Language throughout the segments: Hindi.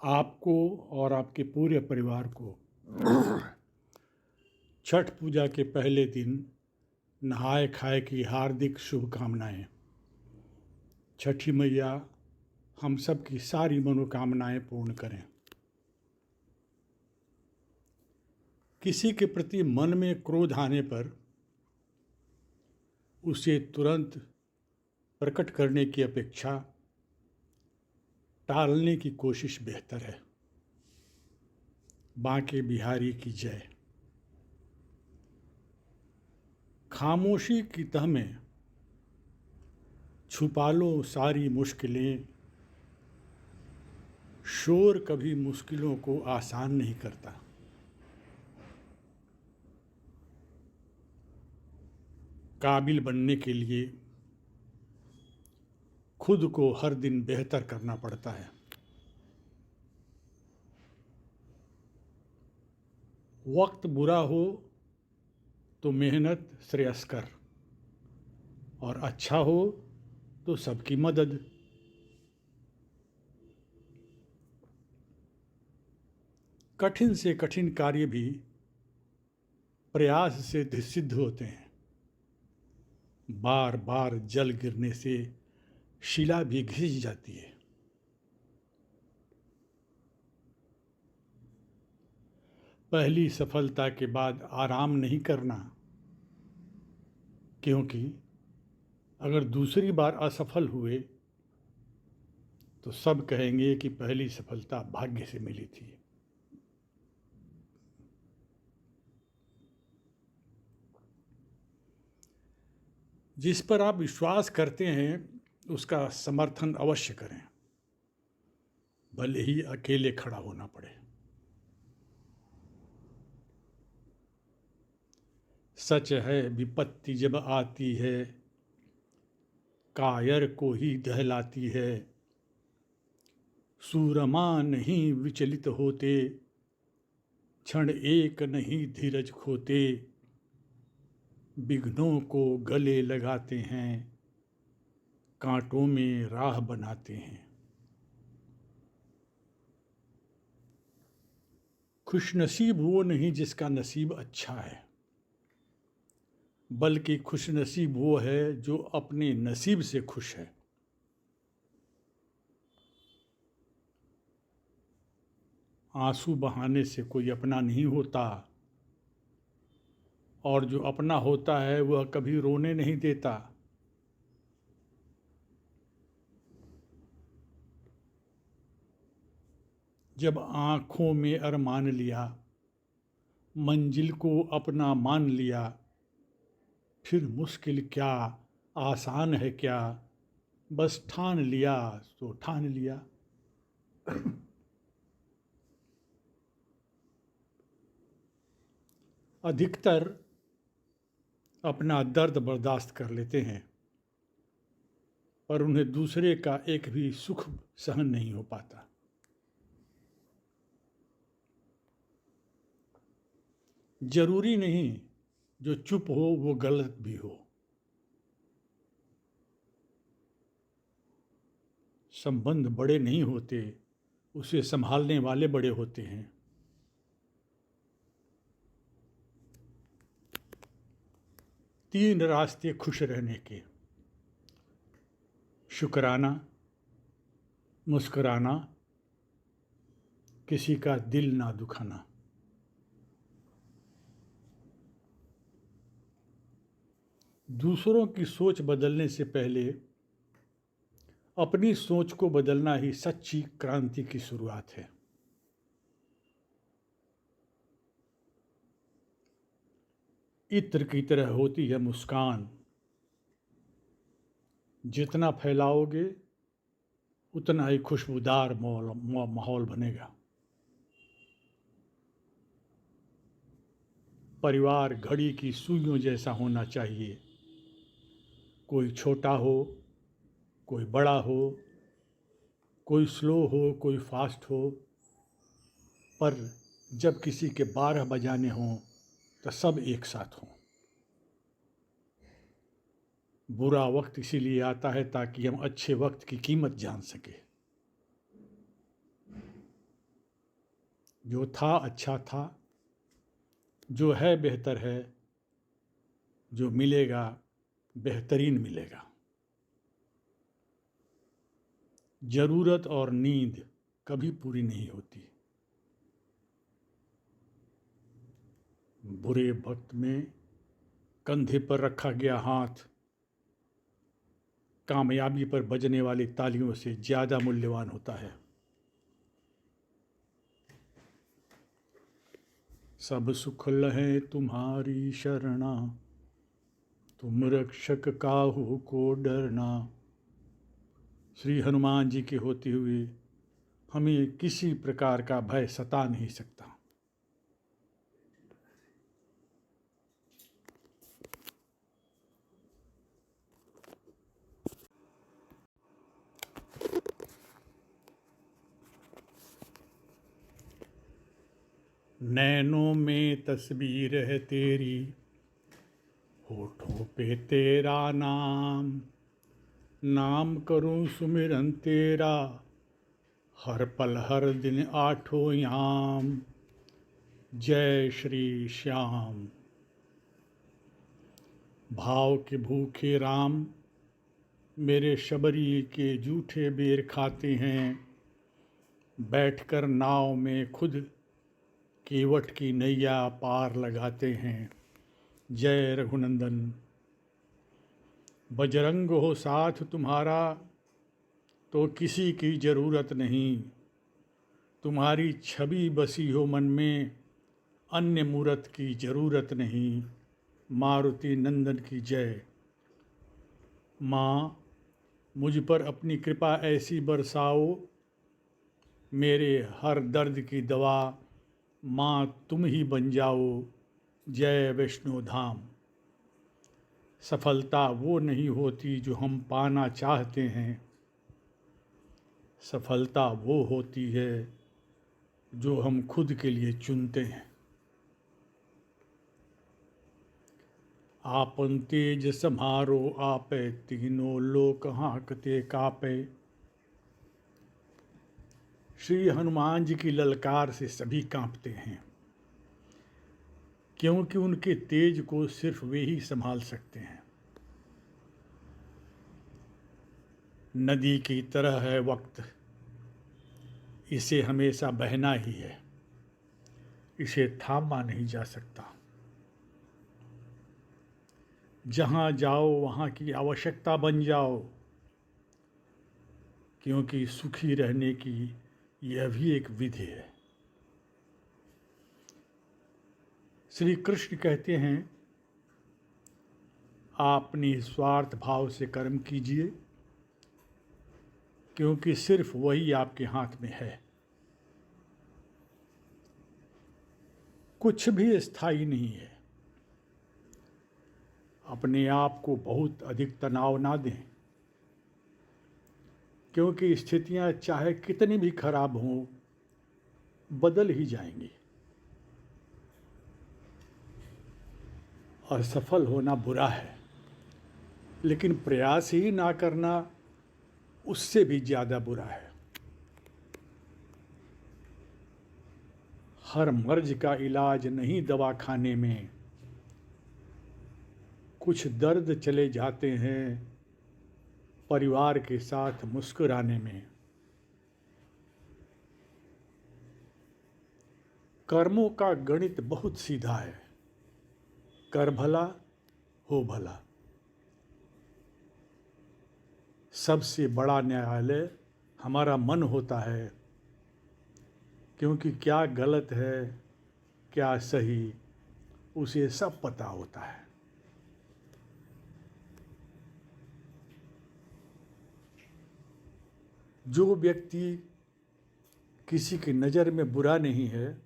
आपको और आपके पूरे परिवार को छठ पूजा के पहले दिन नहाए खाए की हार्दिक शुभकामनाएं। छठी मैया हम सब की सारी मनोकामनाएं पूर्ण करें। किसी के प्रति मन में क्रोध आने पर उसे तुरंत प्रकट करने की अपेक्षा टालने की कोशिश बेहतर है। बांके बिहारी की जय। खामोशी की तह में छुपा लो सारी मुश्किलें। शोर कभी मुश्किलों को आसान नहीं करता। काबिल बनने के लिए खुद को हर दिन बेहतर करना पड़ता है। वक्त बुरा हो तो मेहनत श्रेयस्कर, और अच्छा हो तो सबकी मदद। कठिन से कठिन कार्य भी प्रयास से सिद्ध होते हैं। बार बार जल गिरने से शिला भी घिस जाती है। पहली सफलता के बाद आराम नहीं करना, क्योंकि अगर दूसरी बार असफल हुए तो सब कहेंगे कि पहली सफलता भाग्य से मिली थी। जिस पर आप विश्वास करते हैं उसका समर्थन अवश्य करें, भले ही अकेले खड़ा होना पड़े। सच है विपत्ति जब आती है कायर को ही दहलाती है। सूरमा नहीं विचलित होते, क्षण एक नहीं धीरज खोते। विघ्नों को गले लगाते हैं, कांटों में राह बनाते हैं। खुशनसीब वो नहीं जिसका नसीब अच्छा है, बल्कि खुशनसीब वो है जो अपने नसीब से खुश है। आंसू बहाने से कोई अपना नहीं होता, और जो अपना होता है वह कभी रोने नहीं देता। जब आँखों में अरमान लिया, मंजिल को अपना मान लिया, फिर मुश्किल क्या आसान है क्या, बस ठान लिया तो ठान लिया। अधिकतर अपना दर्द बर्दाश्त कर लेते हैं, पर उन्हें दूसरे का एक भी सुख सहन नहीं हो पाता। जरूरी नहीं जो चुप हो वो गलत भी हो। संबंध बड़े नहीं होते, उसे संभालने वाले बड़े होते हैं। तीन रास्ते खुश रहने के: शुक्राना, मुस्कुराना, किसी का दिल ना दुखाना। दूसरों की सोच बदलने से पहले अपनी सोच को बदलना ही सच्ची क्रांति की शुरुआत है। इत्र की तरह होती है मुस्कान, जितना फैलाओगे उतना ही खुशबूदार माहौल बनेगा। परिवार घड़ी की सुइयों जैसा होना चाहिए। कोई छोटा हो, कोई बड़ा हो, कोई स्लो हो, कोई फास्ट हो, पर जब किसी के 12 बजाने हों तो सब एक साथ हों। बुरा वक्त इसीलिए आता है ताकि हम अच्छे वक्त की कीमत जान सकें। जो था अच्छा था, जो है बेहतर है, जो मिलेगा बेहतरीन मिलेगा। ज़रूरत और नींद कभी पूरी नहीं होती। बुरे वक्त में कंधे पर रखा गया हाथ कामयाबी पर बजने वाली तालियों से ज़्यादा मूल्यवान होता है। सब सुख लहे तुम्हारी शरणा, तुम रक्षक काहू को डरना। श्री हनुमान जी के होते हुए हमें किसी प्रकार का भय सता नहीं सकता। नैनों में तस्वीर है तेरी, होठों पे तेरा नाम, नाम करूं सुमिरन तेरा, हर पल हर दिन आठों याम। जय श्री श्याम। भाव के भूखे राम मेरे शबरी के जूठे बेर खाते हैं, बैठकर नाव में खुद केवट की नैया पार लगाते हैं। जय रघुनंदन। बजरंग हो साथ तुम्हारा तो किसी की ज़रूरत नहीं, तुम्हारी छवि बसी हो मन में अन्य मूरत की ज़रूरत नहीं। मारुति नंदन की जय। माँ, मुझ पर अपनी कृपा ऐसी बरसाओ, मेरे हर दर्द की दवा माँ तुम ही बन जाओ। जय वैष्णो धाम। सफलता वो नहीं होती जो हम पाना चाहते हैं, सफलता वो होती है जो हम खुद के लिए चुनते हैं। आपन तेज सम्हारो आपे, तीनों लोक हाँकते कापे। श्री हनुमान जी की ललकार से सभी कांपते हैं, क्योंकि उनके तेज को सिर्फ वे ही संभाल सकते हैं। नदी की तरह है वक्त, इसे हमेशा बहना ही है, इसे थामा नहीं जा सकता। जहाँ जाओ वहाँ की आवश्यकता बन जाओ, क्योंकि सुखी रहने की यह भी एक विधि है। श्री कृष्ण कहते हैं, आप निस्वार्थ भाव से कर्म कीजिए, क्योंकि सिर्फ वही आपके हाथ में है। कुछ भी स्थायी नहीं है। अपने आप को बहुत अधिक तनाव ना दें, क्योंकि स्थितियां चाहे कितनी भी खराब हों, बदल ही जाएंगी। असफल होना बुरा है, लेकिन प्रयास ही ना करना उससे भी ज़्यादा बुरा है। हर मर्ज का इलाज नहीं दवा खाने में, कुछ दर्द चले जाते हैं परिवार के साथ मुस्कुराने में। कर्मों का गणित बहुत सीधा है, कर भला हो भला। सबसे बड़ा न्यायालय हमारा मन होता है, क्योंकि क्या गलत है क्या सही उसे सब पता होता है। जो व्यक्ति किसी की नज़र में बुरा नहीं है,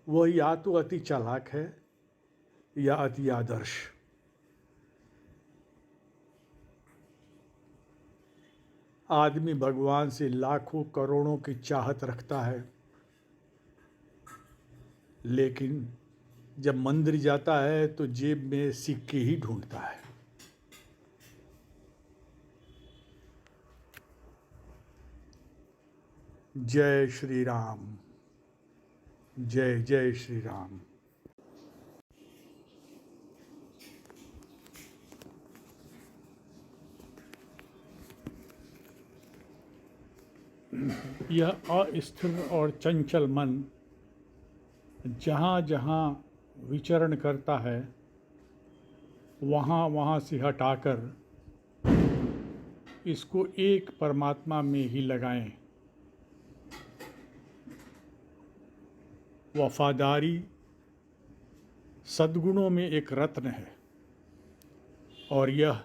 वह या तो अति चालाक है या अति आदर्श। आदमी भगवान से लाखों करोड़ों की चाहत रखता है, लेकिन जब मंदिर जाता है तो जेब में सिक्के ही ढूंढता है। जय श्री राम। जय जय श्री राम। यह अस्थिर और चंचल मन जहाँ जहाँ विचरण करता है वहाँ वहाँ से हटाकर इसको एक परमात्मा में ही लगाएं। वफादारी सद्गुणों में एक रत्न है और यह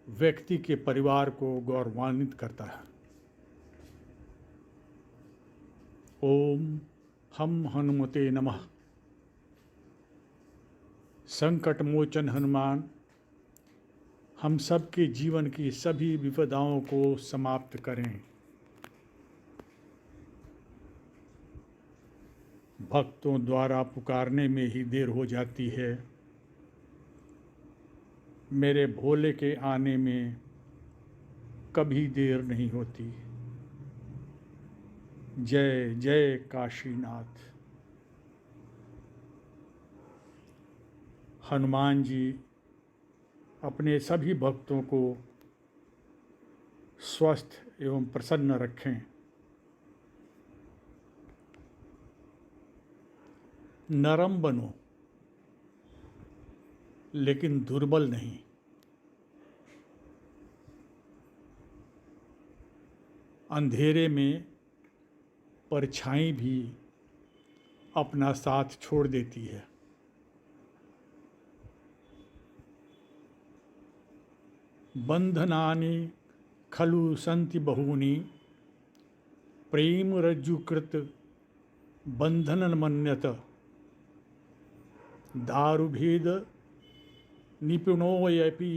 व्यक्ति के परिवार को गौरवान्वित करता है। ओम हम हनुमते नमः। संकट मोचन हनुमान हम सब के जीवन की सभी विपदाओं को समाप्त करें। भक्तों द्वारा पुकारने में ही देर हो जाती है, मेरे भोले के आने में कभी देर नहीं होती। जय जय काशीनाथ। हनुमान जी अपने सभी भक्तों को स्वस्थ एवं प्रसन्न रखें। नरम बनो लेकिन दुर्बल नहीं। अंधेरे में परछाई भी अपना साथ छोड़ देती है। बंधनानि खलु सन्ति बहूनि प्रेम रज्जुकृत बंधन मन्यत दारुभेद निपुणोऽपि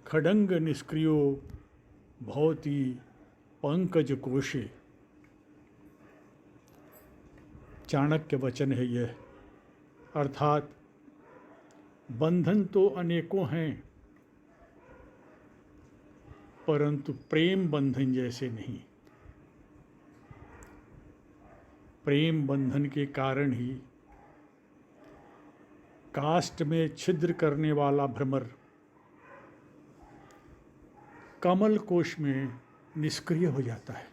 खड्ग निष्क्रियो भवति पंकज कोशे। चाणक्य वचन है यह। अर्थात बंधन तो अनेकों हैं परंतु प्रेम बंधन जैसे नहीं। प्रेम बंधन के कारण ही काष्ठ में छिद्र करने वाला भ्रमर कमल कोश में निष्क्रिय हो जाता है।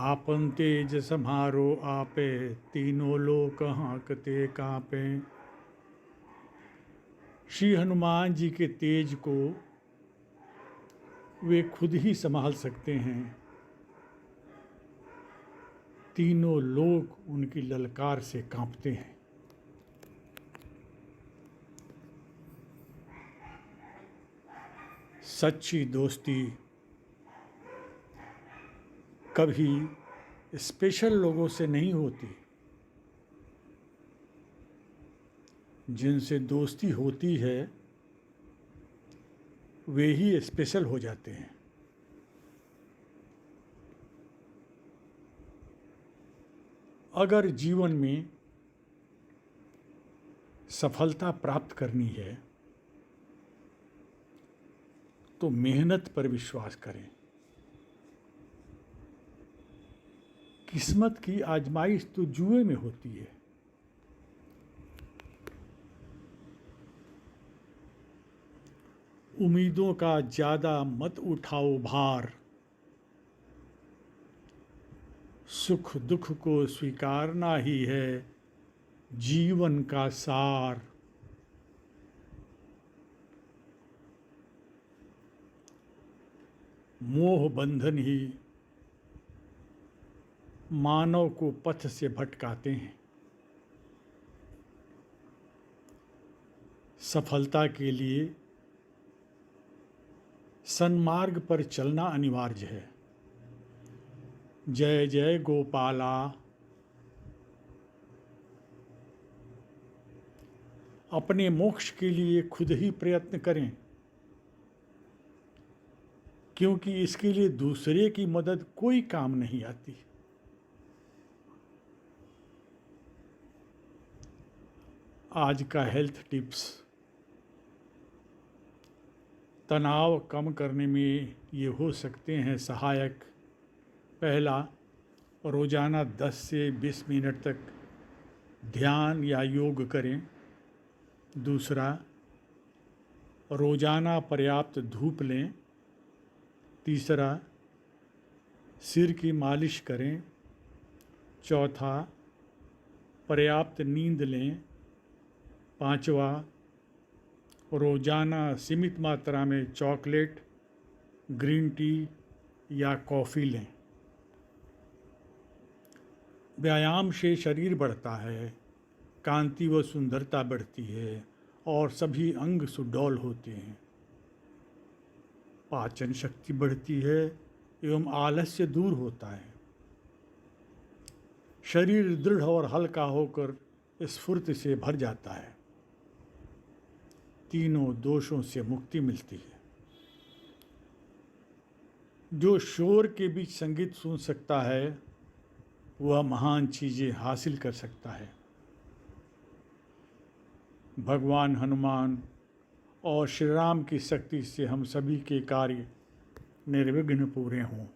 आपन तेज सम्हारो आपे तीनों लोक हांकते कांपे। श्री हनुमान जी के तेज को वे खुद ही संभाल सकते हैं। तीनों लोक उनकी ललकार से कांपते हैं। सच्ची दोस्ती कभी स्पेशल लोगों से नहीं होती। जिनसे दोस्ती होती है वे ही स्पेशल हो जाते हैं। अगर जीवन में सफलता प्राप्त करनी है तो मेहनत पर विश्वास करें। किस्मत की आजमाइश तो जुए में होती है। उम्मीदों का ज़्यादा मत उठाओ भार। सुख दुख को स्वीकारना ही है जीवन का सार। मोह बंधन ही मानव को पथ से भटकाते हैं। सफलता के लिए सन्मार्ग पर चलना अनिवार्य है। जय जय गोपाला। अपने मोक्ष के लिए खुद ही प्रयत्न करें, क्योंकि इसके लिए दूसरे की मदद कोई काम नहीं आती। आज का हेल्थ टिप्स। तनाव कम करने में ये हो सकते हैं सहायक। पहला, रोज़ाना 10 से 20 मिनट तक ध्यान या योग करें। दूसरा, रोज़ाना पर्याप्त धूप लें। तीसरा, सिर की मालिश करें। चौथा, पर्याप्त नींद लें। पांचवा, रोज़ाना सीमित मात्रा में चॉकलेट, ग्रीन टी या कॉफ़ी लें। व्यायाम से शरीर बढ़ता है, कांति व सुंदरता बढ़ती है और सभी अंग सुडौल होते हैं। पाचन शक्ति बढ़ती है एवं आलस्य दूर होता है। शरीर दृढ़ और हल्का होकर स्फूर्ति से भर जाता है। तीनों दोषों से मुक्ति मिलती है। जो शोर के बीच संगीत सुन सकता है वह महान चीज़ें हासिल कर सकता है। भगवान हनुमान और श्री राम की शक्ति से हम सभी के कार्य निर्विघ्न पूरे हों।